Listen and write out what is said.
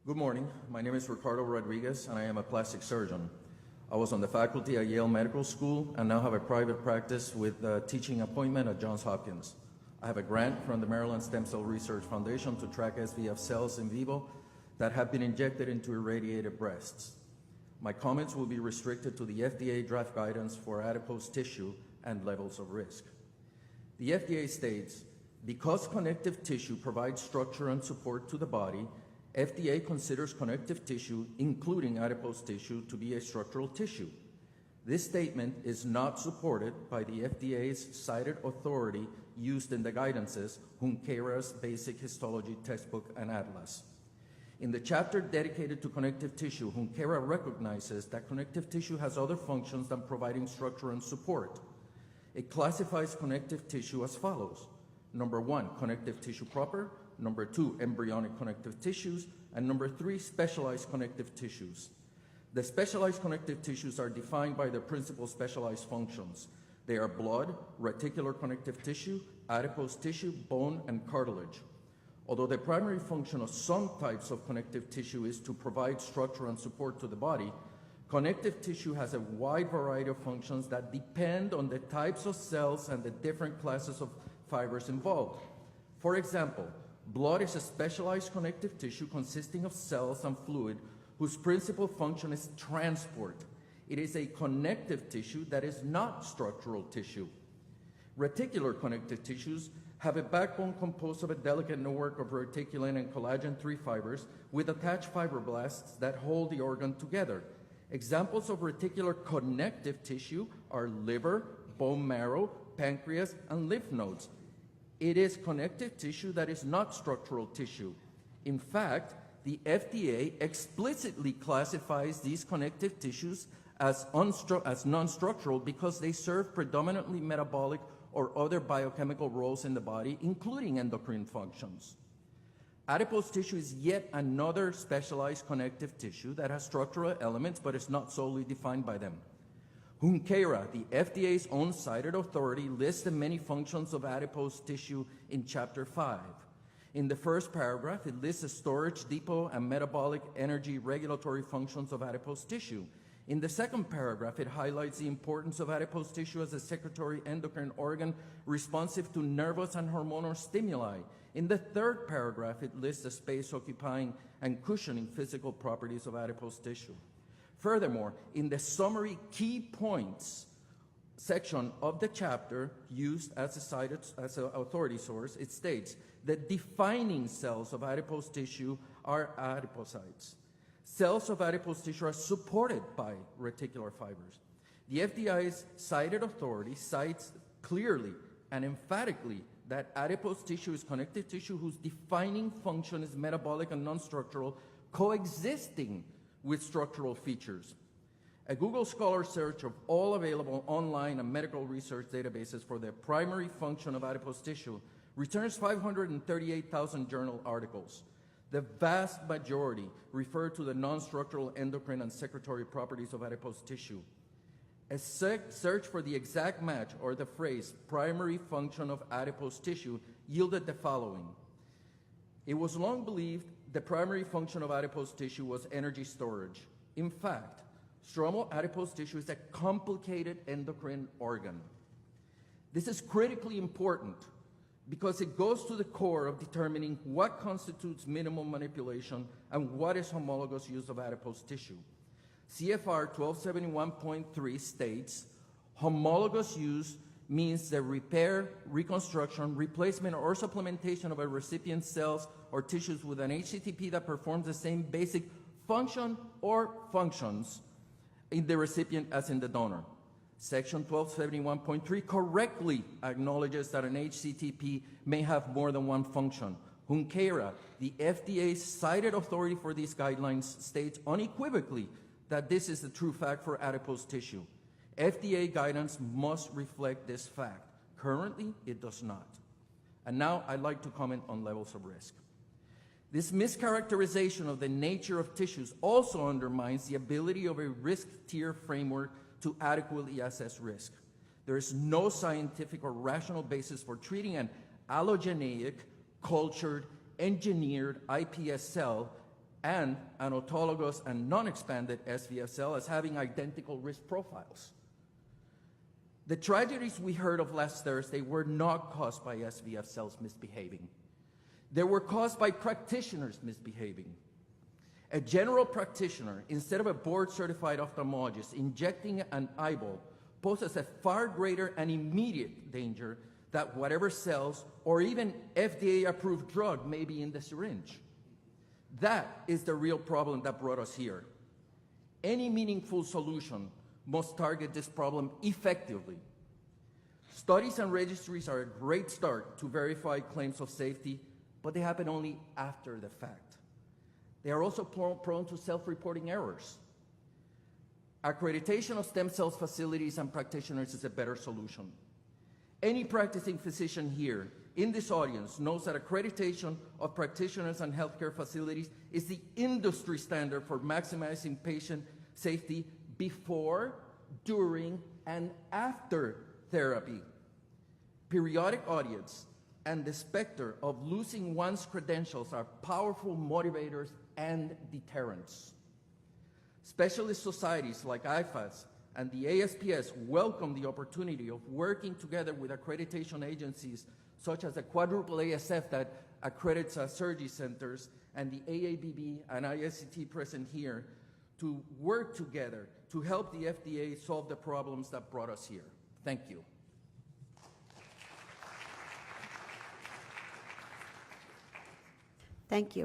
Good morning. My name is Ricardo Rodriguez, and I am a plastic surgeon. I was on the faculty at Yale Medical School and now have a private practice with a teaching appointment at Johns Hopkins. I have a grant from the Maryland Stem Cell Research Foundation to track SVF cells in vivo that have been injected into irradiated breasts. My comments will be restricted to the FDA draft guidance for adipose tissue and levels of risk. The FDA states, because connective tissue provides structure and support to the body, FDA considers connective tissue, including adipose tissue, to be a structural tissue. This statement is not supported by the FDA's cited authority used in the guidances, Junqueira's Basic Histology Textbook and Atlas. In the chapter dedicated to connective tissue, Junqueira recognizes that connective tissue has other functions than providing structure and support. It classifies connective tissue as follows. Number 1, connective tissue proper. Number 2, embryonic connective tissues. And number 3, specialized connective tissues. The specialized connective tissues are defined by their principal specialized functions. They are blood, reticular connective tissue, adipose tissue, bone, and cartilage. Although the primary function of some types of connective tissue is to provide structure and support to the body, connective tissue has a wide variety of functions that depend on the types of cells and the different classes of fibers involved. For example, blood is a specialized connective tissue consisting of cells and fluid whose principal function is transport. It is a connective tissue that is not structural tissue. Reticular connective tissues have a backbone composed of a delicate network of reticulin and collagen III fibers with attached fibroblasts that hold the organ together. Examples of reticular connective tissue are liver, bone marrow, pancreas, and lymph nodes. It is connective tissue that is not structural tissue. In fact, the FDA explicitly classifies these connective tissues as non-structural because they serve predominantly metabolic or other biochemical roles in the body, including endocrine functions. Adipose tissue is yet another specialized connective tissue that has structural elements but is not solely defined by them. Junqueira, the FDA's own cited authority, lists the many functions of adipose tissue in Chapter 5. In the first paragraph, it lists the storage, depot, and metabolic energy regulatory functions of adipose tissue. In the second paragraph, it highlights the importance of adipose tissue as a secretory endocrine organ responsive to nervous and hormonal stimuli. In the third paragraph, it lists the space-occupying and cushioning physical properties of adipose tissue. Furthermore, in the summary key points section of the chapter used as an authority source, it states that defining cells of adipose tissue are adipocytes. Cells of adipose tissue are supported by reticular fibers. The FDA's cited authority cites clearly and emphatically that adipose tissue is connective tissue whose defining function is metabolic and non-structural, coexisting with structural features. A Google Scholar search of all available online and medical research databases for the primary function of adipose tissue returns 538,000 journal articles. The vast majority refer to the non-structural endocrine and secretory properties of adipose tissue. A search for the exact match or the phrase primary function of adipose tissue yielded the following. It was long believed the primary function of adipose tissue was energy storage. In fact, stromal adipose tissue is a complicated endocrine organ. This is critically important because it goes to the core of determining what constitutes minimal manipulation and what is homologous use of adipose tissue. CFR 1271.3 states, homologous use means the repair, reconstruction, replacement, or supplementation of a recipient's cells or tissues with an HCTP that performs the same basic function or functions in the recipient as in the donor. Section 1271.3 correctly acknowledges that an HCTP may have more than one function. Junqueira, the FDA's cited authority for these guidelines, states unequivocally that this is the true fact for adipose tissue. FDA guidance must reflect this fact. Currently, it does not. And now I'd like to comment on levels of risk. This mischaracterization of the nature of tissues also undermines the ability of a risk tier framework to adequately assess risk. There is no scientific or rational basis for treating an allogeneic, cultured, engineered iPS cell and an autologous and non-expanded SVF cell as having identical risk profiles. The tragedies we heard of last Thursday were not caused by SVF cells misbehaving. They were caused by practitioners misbehaving. A general practitioner, instead of a board-certified ophthalmologist, injecting an eyeball poses a far greater and immediate danger than whatever cells or even FDA-approved drug may be in the syringe. That is the real problem that brought us here. Any meaningful solution must target this problem effectively. Studies and registries are a great start to verify claims of safety, but they happen only after the fact. They are also prone to self-reporting errors. Accreditation of stem cells facilities and practitioners is a better solution. Any practicing physician here in this audience knows that accreditation of practitioners and healthcare facilities is the industry standard for maximizing patient safety before, during, and after therapy. Periodic audits and the specter of losing one's credentials are powerful motivators and deterrents. Specialist societies like IFAS and the ASPS welcome the opportunity of working together with accreditation agencies such as the quadruple ASF that accredits surgery centers and the AABB and ISCT present here to work together to help the FDA solve the problems that brought us here. Thank you. Thank you.